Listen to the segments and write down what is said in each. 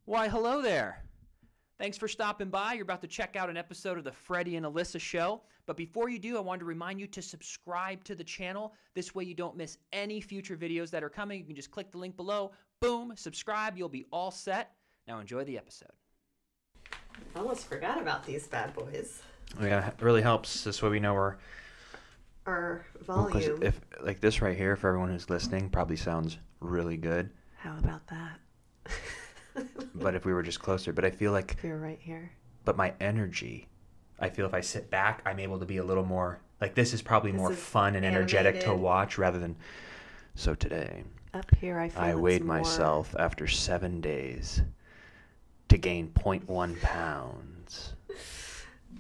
Why, hello there. Thanks for stopping by. You're about to check out an episode of the Freddie and Alyssa Show. But before you do, I wanted to remind you to subscribe to the channel. This way you don't miss any future videos that are coming. You can just click the link below. Boom, subscribe. You'll be all set. Now enjoy the episode. I almost forgot about these bad boys. Yeah, it really helps. This way we know our volume. If like this right here, for everyone who's listening, probably sounds really good. How about that? But if we were just closer, but I feel like if we were right here. But my energy, I feel if I sit back, I'm able to be a little more like this is probably more fun and energetic to watch rather than. So today, up here, I weighed myself after 7 days to gain 0.1 pounds.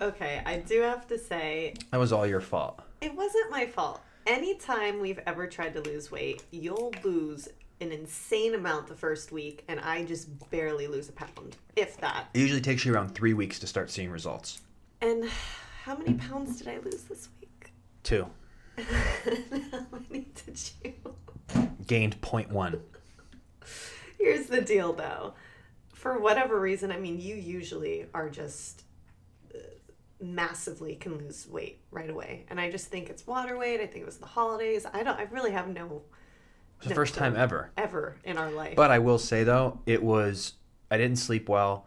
Okay, I do have to say that was all your fault. It wasn't my fault. Anytime we've ever tried to lose weight, you'll lose an insane amount the first week, and I just barely lose a pound, if that. It usually takes you around 3 weeks to start seeing results. And how many pounds did I lose this week? 2. How many did you? Gained 0.1. Here's the deal, though. For whatever reason, I mean, you usually are just massively can lose weight right away. And I just think it's water weight. I think it was the holidays. I really have no... It's the first time ever in our life. But I will say though, I didn't sleep well,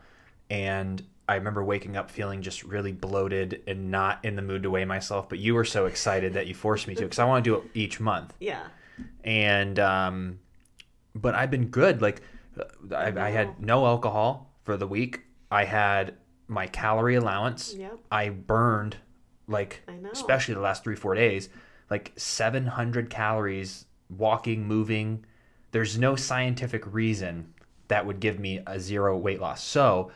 and I remember waking up feeling just really bloated and not in the mood to weigh myself. But you were so excited that you forced me to, because I want to do it each month. Yeah. And but I've been good. Like I had no alcohol for the week. I had my calorie allowance. Yep. I burned especially the last 3-4 days, like 700 calories. Walking, moving, there's no scientific reason that would give me a 0 weight loss. So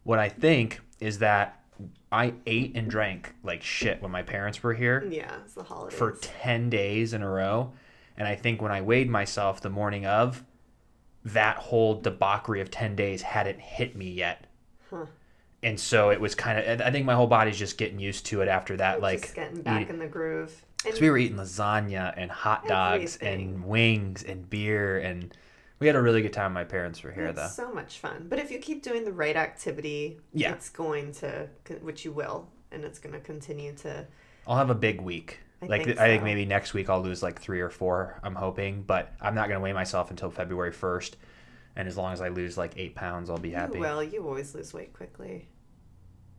what I think is that I ate and drank like shit when my parents were here. Yeah, it's the holidays. For 10 days in a row. And I think when I weighed myself the morning of, that whole debauchery of 10 days hadn't hit me yet. Huh. And so it was kind of, I think my whole body's just getting used to it after that. Just getting back in the groove. Because we were eating lasagna and hot dogs and wings and beer, and we had a really good time. My parents were here, though. So much fun. But if you keep doing the right activity, it's going to, which you will, and it's going to continue to. I'll have a big week. I think maybe next week I'll lose like 3 or 4. I'm hoping, but I'm not going to weigh myself until February 1st. And as long as I lose like 8 pounds, I'll be happy. Well, you always lose weight quickly.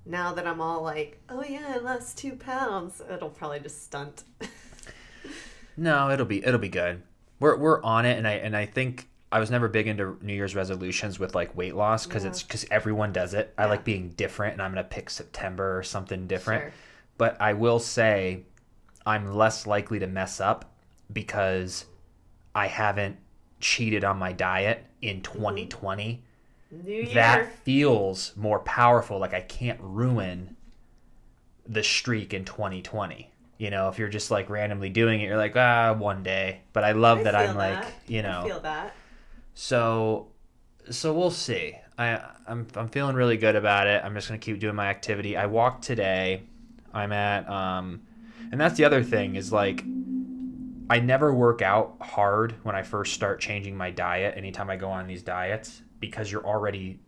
Now that I'm all like, oh yeah, I lost 2 pounds, it'll probably just stunt. No, it'll be good. We're on it, and I think I was never big into New Year's resolutions with like weight loss because everyone does it. I like being different, and I'm gonna pick September or something different. Sure. But I will say, I'm less likely to mess up because I haven't cheated on my diet in 2020. New Year. That feels more powerful. Like I can't ruin the streak in 2020. You know, if you're just like randomly doing it, you're like, one day. But I love that I'm like, you know. I feel that. So we'll see. I'm feeling really good about it. I'm just gonna keep doing my activity. I walked today. I'm at and that's the other thing is like I never work out hard when I first start changing my diet. Anytime I go on these diets. Because you're already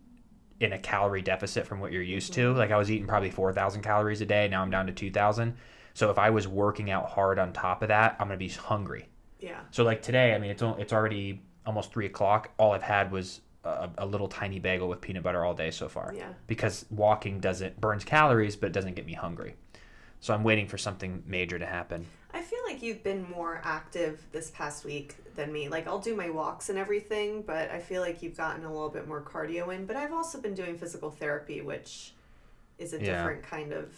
in a calorie deficit from what you're used to. Like I was eating probably 4,000 calories a day. Now I'm down to 2,000. So if I was working out hard on top of that, I'm going to be hungry. Yeah. So like today, I mean, it's already almost 3 o'clock. All I've had was a little tiny bagel with peanut butter all day so far. Yeah. Because walking burns calories, but it doesn't get me hungry. So I'm waiting for something major to happen. I feel like you've been more active this past week than me. Like, I'll do my walks and everything, but I feel like you've gotten a little bit more cardio in. But I've also been doing physical therapy, which is a different kind of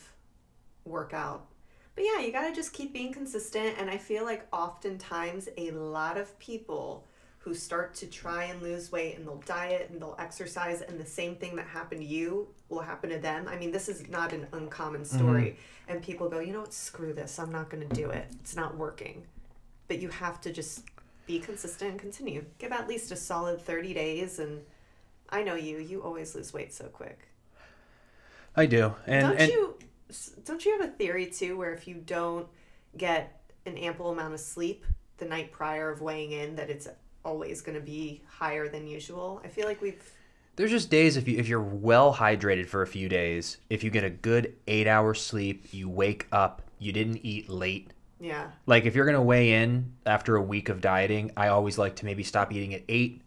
workout. But yeah, you got to just keep being consistent. And I feel like oftentimes a lot of people who start to try and lose weight and they'll diet and they'll exercise and the same thing that happened to you will happen to them. I mean, this is not an uncommon story. Mm-hmm. And people go, you know what, screw this. I'm not going to do it. It's not working. But you have to just be consistent and continue. Give at least a solid 30 days. And I know you always lose weight so quick. I do. Don't you have a theory too, where if you don't get an ample amount of sleep the night prior of weighing in, that it's always going to be higher than usual? I feel like we've There's just days if you're well hydrated for a few days, if you get a good 8 hour sleep, you wake up, you didn't eat late. Yeah. Like if you're gonna weigh in after a week of dieting, I always like to maybe stop eating at 8,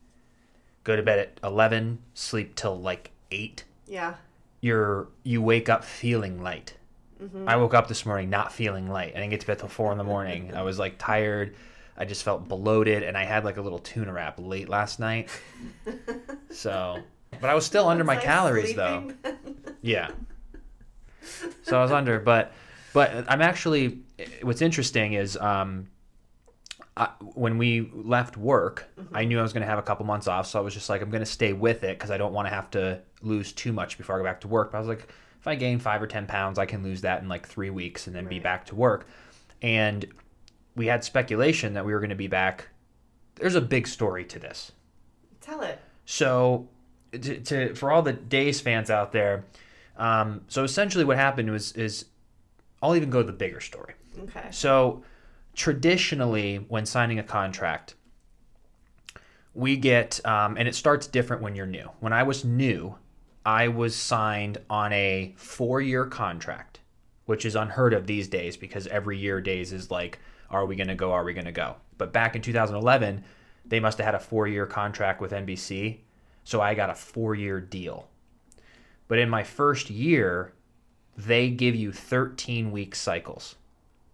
go to bed at 11, sleep till like 8. Yeah. You wake up feeling light. Mm-hmm. I woke up this morning not feeling light. I didn't get to bed till 4 in the morning. I was like tired. I just felt bloated, and I had like a little tuna wrap late last night. So, but I was still under my calories sleeping. though. Yeah. So I was under, but I'm actually. What's interesting is when we left work, Mm-hmm. I knew I was going to have a couple months off, so I was just like, I'm going to stay with it because I don't want to have to lose too much before I go back to work. But I was like, if I gain 5 or 10 pounds, I can lose that in like 3 weeks and then be back to work. And we had speculation that we were going to be back. There's a big story to this. Tell it. So, for all the Days fans out there, so essentially what happened is, I'll even go to the bigger story. Okay. So, traditionally, when signing a contract, we get, and it starts different when you're new. When I was new, I was signed on a 4-year contract, which is unheard of these days because every year Days is like, are we going to go? Are we going to go? But back in 2011, they must have had a 4-year contract with NBC. So I got a 4-year deal. But in my first year, they give you 13-week cycles.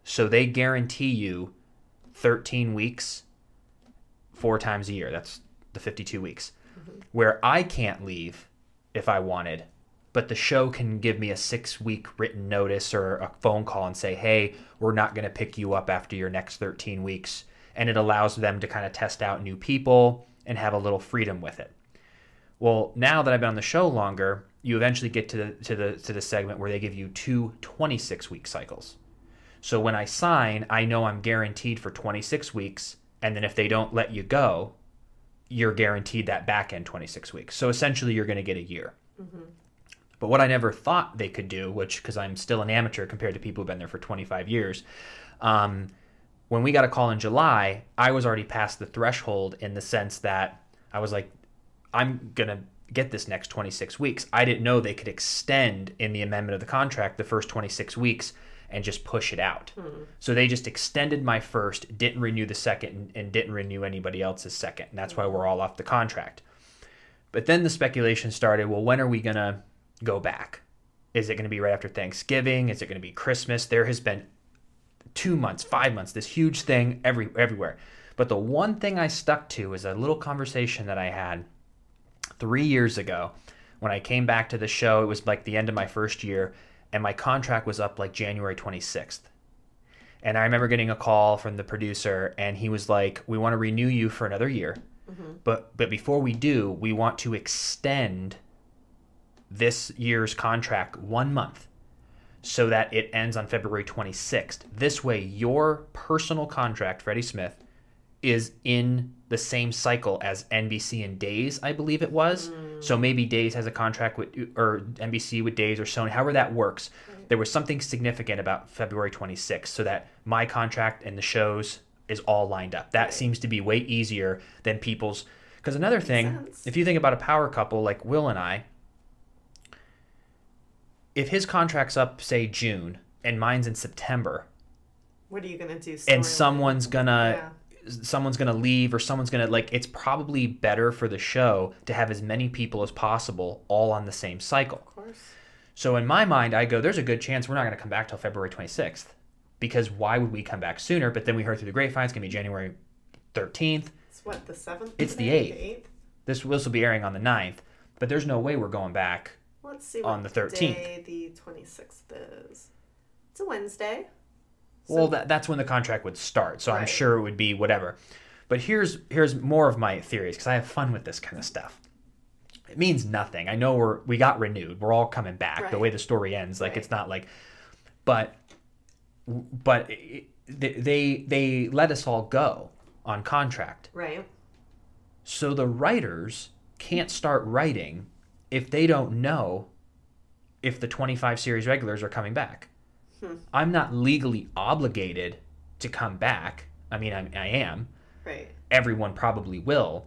So they guarantee you 13 weeks 4 times a year. That's the 52 weeks. Mm-hmm. Where I can't leave if I wanted, but the show can give me a 6-week written notice or a phone call and say, hey, we're not going to pick you up after your next 13 weeks. And it allows them to kind of test out new people and have a little freedom with it. Well, now that I've been on the show longer, you eventually get to the segment where they give you 2 26-week cycles. So when I sign, I know I'm guaranteed for 26 weeks, and then if they don't let you go, you're guaranteed that back end 26 weeks. So essentially, you're going to get a year. Mm-hmm. But what I never thought they could do, which because I'm still an amateur compared to people who've been there for 25 years, when we got a call in July, I was already past the threshold in the sense that I was like, I'm going to get this next 26 weeks. I didn't know they could extend in the amendment of the contract the first 26 weeks and just push it out. So they just extended my first, didn't renew the second, and didn't renew anybody else's second. And that's why we're all off the contract. But then the speculation started, well, when are we going to go back? Is it going to be right after Thanksgiving? Is it going to be Christmas? There has been 2 months, 5 months, this huge thing everywhere. But the one thing I stuck to is a little conversation that I had 3 years ago when I came back to the show. It was like the end of my first year, and my contract was up like January 26th. And I remember getting a call from the producer, and he was like, we want to renew you for another year. Mm-hmm. But before we do, we want to extend this year's contract 1 month so that it ends on February 26th. This way, your personal contract, Freddie Smith, is in the same cycle as NBC and Days, I believe it was. So maybe Days has a contract with, or NBC with Days or Sony, however that works. There was something significant about February 26th so that my contract and the show's is all lined up. That seems to be way easier than people's. Because another thing, if you think about a power couple like Will and I, if his contract's up, say, June, and mine's in September, what are you going to do? And someone's gonna leave, or someone's gonna, like, it's probably better for the show to have as many people as possible all on the same cycle. Of course. So in my mind, I go, there's a good chance we're not going to come back till February 26th. Because why would we come back sooner? But then we heard through the grapevine it's going to be January 13th. It's what, the 7th? It's the 8th. This will be airing on the 9th. But there's no way we're going back on the 13th. Day the 26th is. It's a Wednesday. So well, that's when the contract would start. So I'm sure it would be whatever. But here's more of my theories, because I have fun with this kind of stuff. It means nothing. I know we got renewed. We're all coming back. Right. The way the story ends, like it's not like, but they let us all go on contract. Right. So the writers can't start writing if they don't know if the 25 series regulars are coming back. I'm not legally obligated to come back. I mean, I am. Right. Everyone probably will.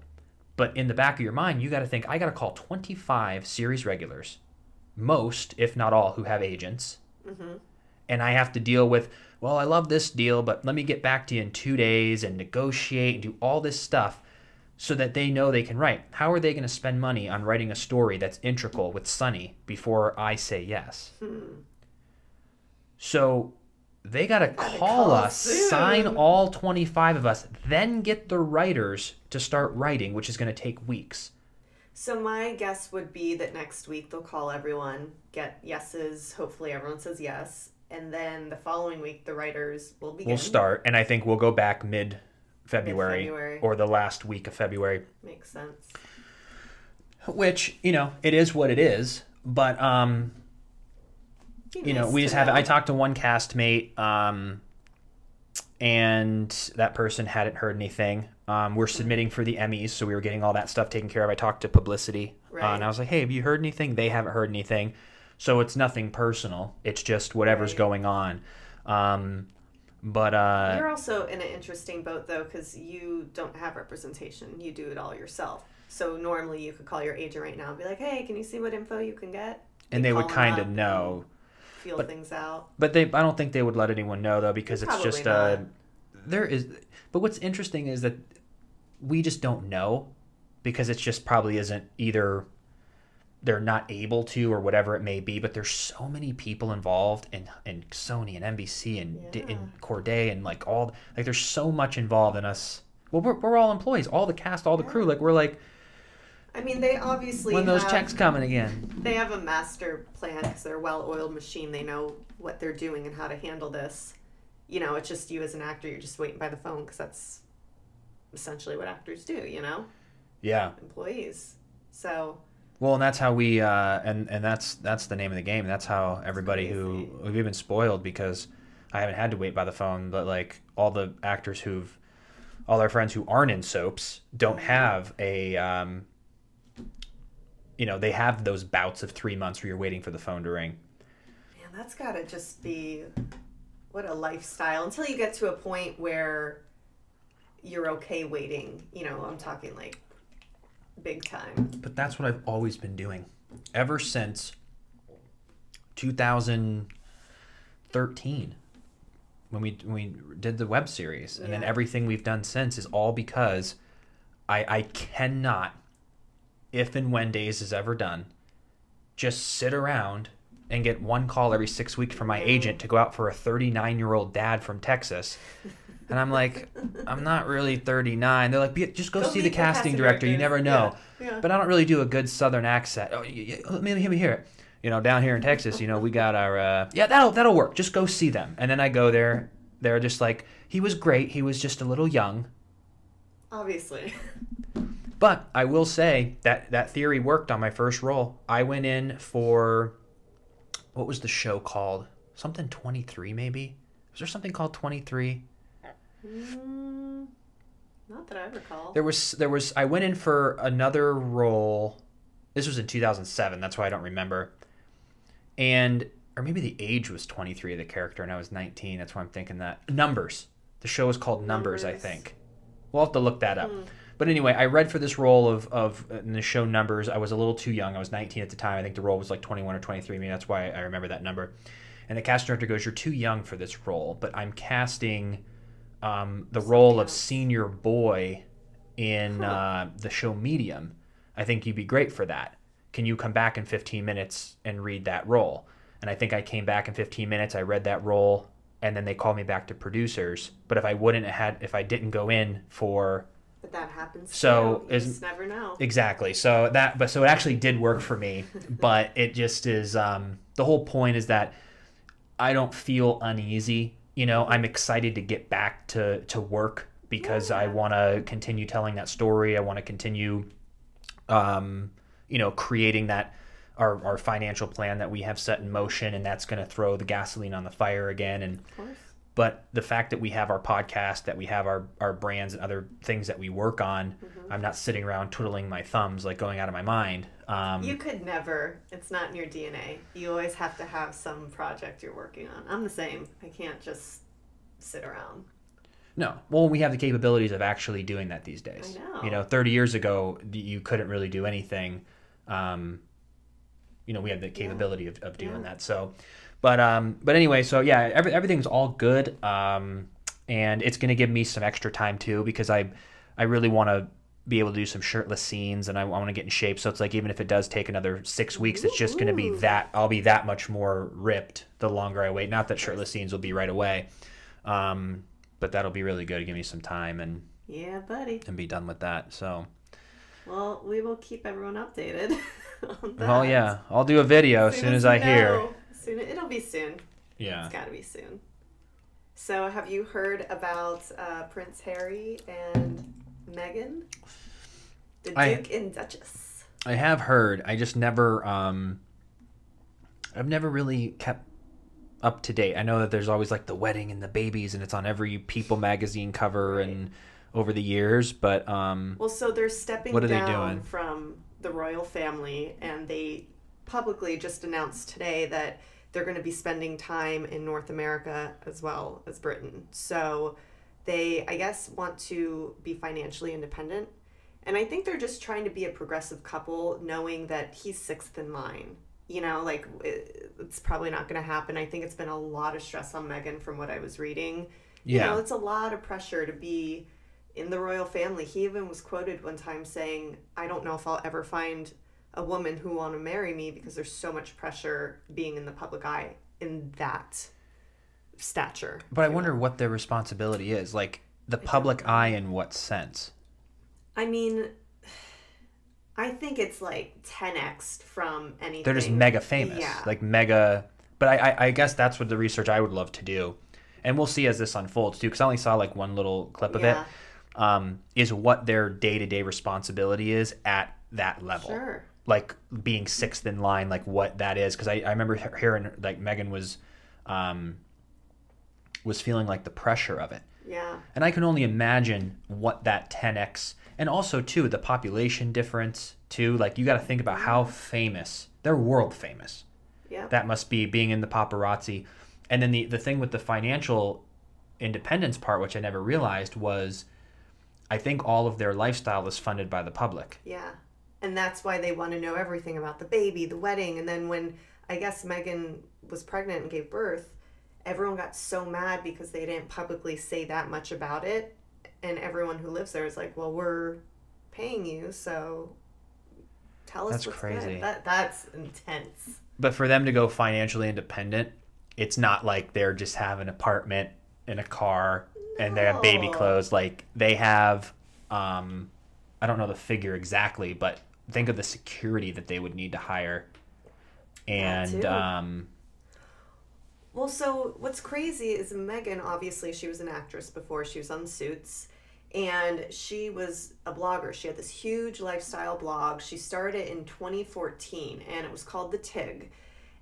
But in the back of your mind, you got to think, I got to call 25 series regulars, most, if not all, who have agents. Mm-hmm. And I have to deal with, well, I love this deal, but let me get back to you in 2 days and negotiate and do all this stuff so that they know they can write. How are they going to spend money on writing a story that's integral with Sunny before I say yes? So they got to call us, soon. sign all 25 of us, then get the writers to start writing, which is going to take weeks. So my guess would be that next week they'll call everyone, get yeses. Hopefully everyone says yes. And then the following week, the writers will begin. We'll start, and I think we'll go back mid-February or the last week of February. Makes sense. Which, it is what it is. But, we just have... I talked to one castmate, and that person hadn't heard anything. We're submitting for the Emmys, so we were getting all that stuff taken care of. I talked to publicity, and I was like, hey, have you heard anything? They haven't heard anything. So it's nothing personal. It's just whatever's going on. But you're also in an interesting boat, though, because you don't have representation. You do it all yourself. So normally you could call your agent right now and be like, hey, can you see what info you can get? And they would kind of know. Feel things out. But I don't think they would let anyone know, though, because it's Probably just... not. But what's interesting is that we just don't know, because it just probably isn't either... they're not able to or whatever it may be, but there's so many people involved in Sony and NBC and in Corday and there's so much involved in us. Well, we're all employees, all the cast, all the crew. We're like, I mean, they obviously when those checks coming again. They have a master plan because they're a well-oiled machine. They know what they're doing and how to handle this. It's just you as an actor. You're just waiting by the phone because that's essentially what actors do. Yeah. Employees. So. Well, and that's how we, and that's the name of the game. That's how everybody we've been spoiled, because I haven't had to wait by the phone, but all the actors all our friends who aren't in soaps don't have a, they have those bouts of 3 months where you're waiting for the phone to ring. Man, that's got to just be, what a lifestyle, until you get to a point where you're okay waiting. I'm talking big time. But that's what I've always been doing ever since 2013 when we did the web series, and then everything we've done since is all because I cannot, if and when Days is ever done, just sit around and get one call every 6 weeks from my agent to go out for a 39-year-old dad from Texas. And I'm like, I'm not really 39. They're like, just go see the casting director. You never know. Yeah. But I don't really do a good Southern accent. Oh, let me hear it. Down here in Texas, we got our, that'll work. Just go see them. And then I go there. They're just like, he was great. He was just a little young. Obviously. But I will say that theory worked on my first role. I went in for, what was the show called? Something 23, maybe? Was there something called 23? Not that I recall. There was. I went in for another role. This was in 2007. That's why I don't remember. Or maybe the age was 23 of the character, and I was 19. That's why I'm thinking that. Numbers. The show is called Numbers, I think. We'll have to look that up. But anyway, I read for this role of in the show Numbers. I was a little too young. I was 19 at the time. I think the role was 21 or 23. Maybe that's why I remember that number. And the casting director goes, "You're too young for this role, but I'm casting the role of senior boy in the show Medium. I think you'd be great for that. Can you come back in 15 minutes and read that role?" And I think I came back in 15 minutes. I read that role, and then they called me back to producers. But if I didn't go in for... But that happens. So you just never know. Exactly. So it actually did work for me. But it just is... the whole point is that I don't feel uneasy. I'm excited to get back to work because I want to continue telling that story. I want to continue, creating that our financial plan that we have set in motion, and that's going to throw the gasoline on the fire again. And of course. But the fact that we have our podcast, that we have our brands and other things that we work on, I'm not sitting around twiddling my thumbs, going out of my mind. You could never. It's not in your DNA. You always have to have some project you're working on. I'm the same. I can't just sit around. No. Well, we have the capabilities of actually doing that these days. I know. 30 years ago, you couldn't really do anything. We have the capability of doing that. So, but anyway, so yeah, everything's all good. And it's going to give me some extra time too, because I really want to be able to do some shirtless scenes, and I want to get in shape. So it's like, even if it does take another 6 weeks, it's just going to be that I'll be that much more ripped the longer I wait. Not that shirtless scenes will be right away. But that'll be really good to give me some time and yeah, buddy, and be done with that. So, well, we will keep everyone updated on that. Well, yeah, I'll do a video as soon as I hear. It'll be soon. Yeah, it's got to be soon. So, have you heard about Prince Harry and Meghan, the Duke and Duchess? I have heard. I just never. I've never really kept up to date. I know that there's always like the wedding and the babies, and it's on every People magazine cover and over the years. But well, so they're stepping down from the royal family, and they publicly just announced today that they're going to be spending time in North America as well as Britain. So they, I guess, want to be financially independent. And I think they're just trying to be a progressive couple, knowing that he's sixth in line. Like, it's probably not going to happen. I think it's been a lot of stress on Meghan from what I was reading. Yeah. It's a lot of pressure to be in the royal family. He even was quoted one time saying, I don't know if I'll ever find a woman who will want to marry me, because there's so much pressure being in the public eye in that stature. But I wonder what their responsibility is. Like, the public eye in what sense? I mean, I think it's like 10x from anything. They're just mega famous. Yeah. Like mega. But I guess that's what the research I would love to do. And we'll see as this unfolds too, because I only saw like one little clip of it. Is what their day-to-day responsibility is at that level. Sure. Like being sixth in line, like what that is. Because I remember hearing like Meghan was feeling like the pressure of it. Yeah. And I can only imagine what that 10x, and also too the population difference too. Like, you got to think about how famous, they're world famous. Yeah. That must be being in the paparazzi. And then the thing with the financial independence part, which I never realized, was I think all of their lifestyle is funded by the public. Yeah. And that's why they want to know everything about the baby, the wedding. And then when, I guess, Meghan was pregnant and gave birth, everyone got so mad because they didn't publicly say that much about it. And everyone who lives there is like, well, we're paying you, so tell us what's crazy. Good. That's intense. But for them to go financially independent, it's not like they're just have an apartment and a car and they have baby clothes. Like, they have, I don't know the figure exactly, but think of the security that they would need to hire. And, well, so what's crazy is Meghan, obviously, she was an actress before. She was on Suits, and she was a blogger. She had this huge lifestyle blog. She started in 2014, and it was called The Tig.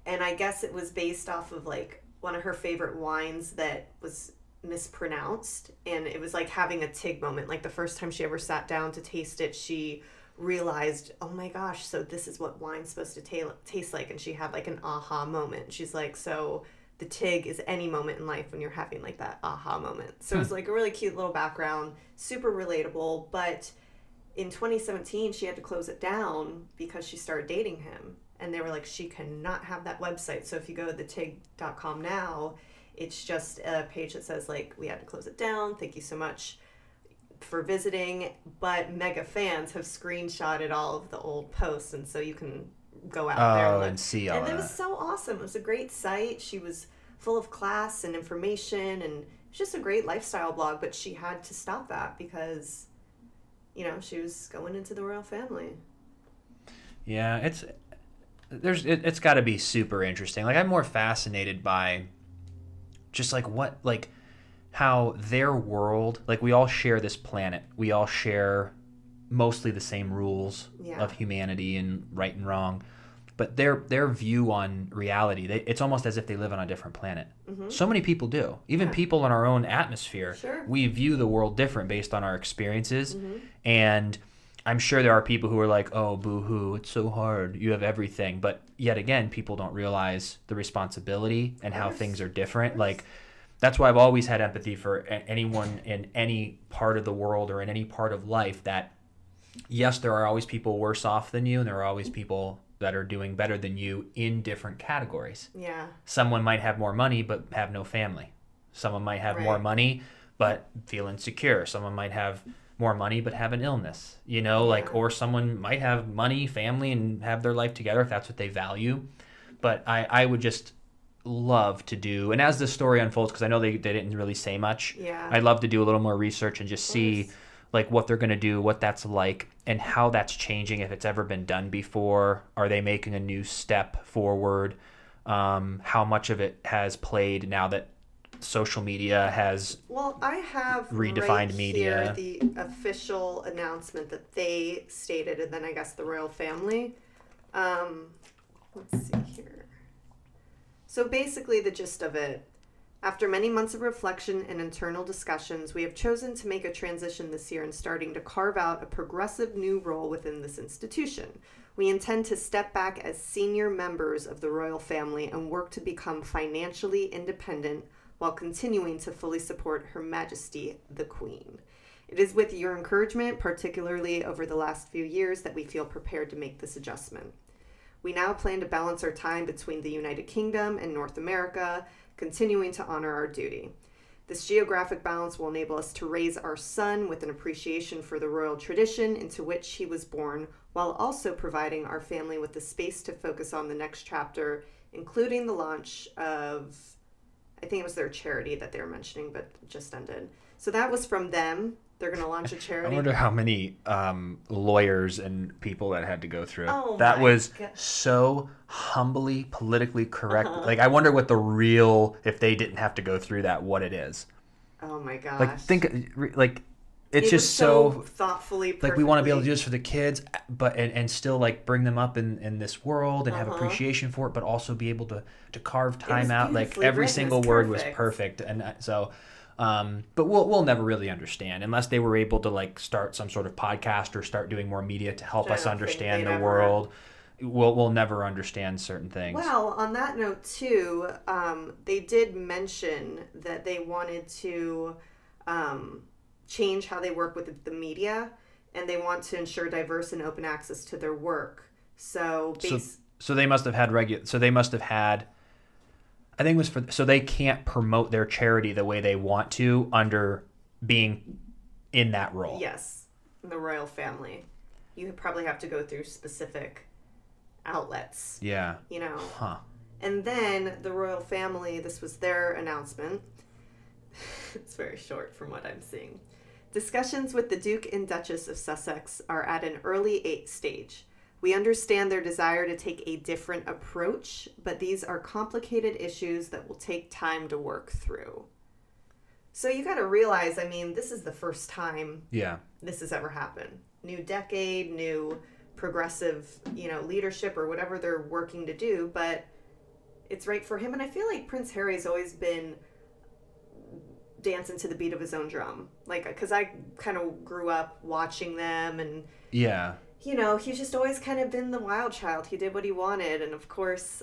And I guess it was based off of, like, one of her favorite wines that was mispronounced. And it was like having a Tig moment. Like, the first time she ever sat down to taste it, she realized, oh my gosh, so this is what wine's supposed to taste like. And she had, like, an aha moment. She's like, so the Tig is any moment in life when you're having, like, that aha moment. So it was, like, a really cute little background, super relatable. But in 2017, she had to close it down because she started dating him. And they were like, she cannot have that website. So if you go to thetig.com now, it's just a page that says, like, we had to close it down. Thank you so much for visiting. But mega fans have screenshotted all of the old posts. And so you can go out there and see all that. And that. It was so awesome. It was a great site. She was full of class and information. And it was just a great lifestyle blog. But she had to stop that because, she was going into the royal family. Yeah, it's got to be super interesting. Like, I'm more fascinated by just how their world, like, we all share this planet. We all share mostly the same rules of humanity and right and wrong. But their view on reality, it's almost as if they live on a different planet. Mm-hmm. So many people do. Even people in our own atmosphere, we view the world different based on our experiences. Mm-hmm. And I'm sure there are people who are like, oh, boo-hoo, it's so hard. You have everything. But yet again, people don't realize the responsibility and how things are different. Like, that's why I've always had empathy for anyone in any part of the world or in any part of life that, yes, there are always people worse off than you, and there are always people that are doing better than you in different categories. Yeah. Someone might have more money but have no family. Someone might have more money but feel insecure. Someone might have more money but have an illness, you know, like, or someone might have money, family, and have their life together if that's what they value. But I would just love to do, and as the story unfolds, because I know they didn't really say much, I'd love to do a little more research and just see like what they're going to do, what that's like, and how that's changing, if it's ever been done before. Are they making a new step forward? How much of it has played now that social media has I have redefined media. Here the official announcement that they stated, and then I guess the royal family. Let's see here. So basically the gist of it: after many months of reflection and internal discussions, we have chosen to make a transition this year in starting to carve out a progressive new role within this institution. We intend to step back as senior members of the royal family and work to become financially independent while continuing to fully support Her Majesty the Queen. It is with your encouragement, particularly over the last few years, that we feel prepared to make this adjustment. We now plan to balance our time between the United Kingdom and North America, continuing to honor our duty. This geographic balance will enable us to raise our son with an appreciation for the royal tradition into which he was born, while also providing our family with the space to focus on the next chapter, including the launch of, I think it was their charity that they were mentioning, but just ended. So that was from them. They're going to launch a charity. I wonder how many lawyers and people that had to go through. Oh, that was God. So humbly politically correct. Like, I wonder what the real, if they didn't have to go through that, what it is. Oh my gosh. Like, think, like, it's it just so thoughtfully, perfectly. Like, we want to be able to do this for the kids, but and still like bring them up in this world and have appreciation for it, but also be able to carve time out. Like, every single word was perfect, and so. But we'll never really understand unless they were able to like start some sort of podcast or start doing more media to help us understand the world. We'll never understand certain things. Well, on that note too, they did mention that they wanted to change how they work with the media, and they want to ensure diverse and open access to their work. So they must have had So they must have had. I think it was so they can't promote their charity the way they want to under being in that role. Yes, the royal family. You probably have to go through specific outlets. Yeah. You know. Huh. And then the royal family, this was their announcement. It's very short from what I'm seeing. Discussions with the Duke and Duchess of Sussex are at an early stage. We understand their desire to take a different approach, but these are complicated issues that will take time to work through. So you got to realize, I mean, this is the first time this has ever happened. New decade, new progressive, leadership or whatever they're working to do, but it's right for him. And I feel like Prince Harry's always been dancing to the beat of his own drum. Like, because I kind of grew up watching them and... Yeah. He's just always kind of been the wild child. He did what he wanted. And of course,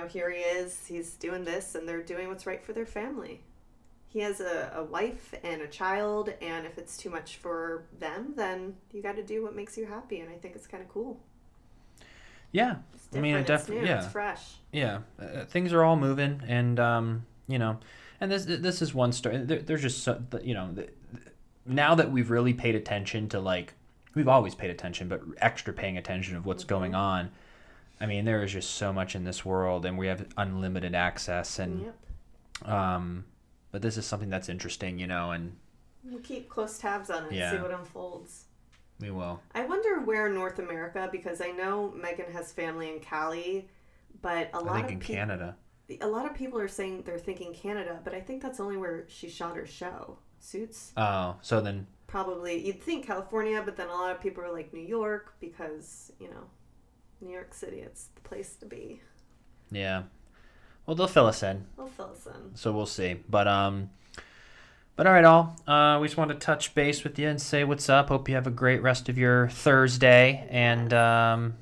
here he is. He's doing this and they're doing what's right for their family. He has a wife and a child. And if it's too much for them, then you got to do what makes you happy. And I think it's kind of cool. Yeah. It's different, it's new, yeah. It's fresh. Yeah. Things are all moving. And, and this is one story. There's just, now that we've really paid attention to like, we've always paid attention, but extra paying attention of what's going on. I mean, there is just so much in this world, and we have unlimited access. And, but this is something that's interesting, and we'll keep close tabs on it and see what unfolds. We will. I wonder where North America, because I know Meghan has family in Cali, but I think Canada. A lot of people are saying they're thinking Canada, but I think that's only where she shot her show. Suits. Oh, so then... Probably, you'd think California, but then a lot of people are like New York because, New York City, it's the place to be. Yeah. Well, they'll fill us in. So we'll see. But all right, all. We just wanted to touch base with you and say what's up. Hope you have a great rest of your Thursday and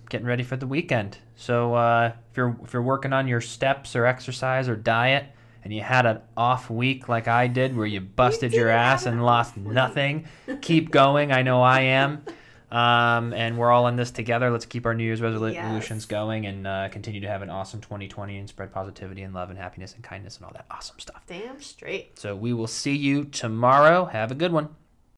getting ready for the weekend. So if you're working on your steps or exercise or diet, and you had an off week like I did where you busted your ass and lost nothing, keep going. I know I am. And we're all in this together. Let's keep our New Year's resolutions going and continue to have an awesome 2020 and spread positivity and love and happiness and kindness and all that awesome stuff. Damn straight. So we will see you tomorrow. Have a good one.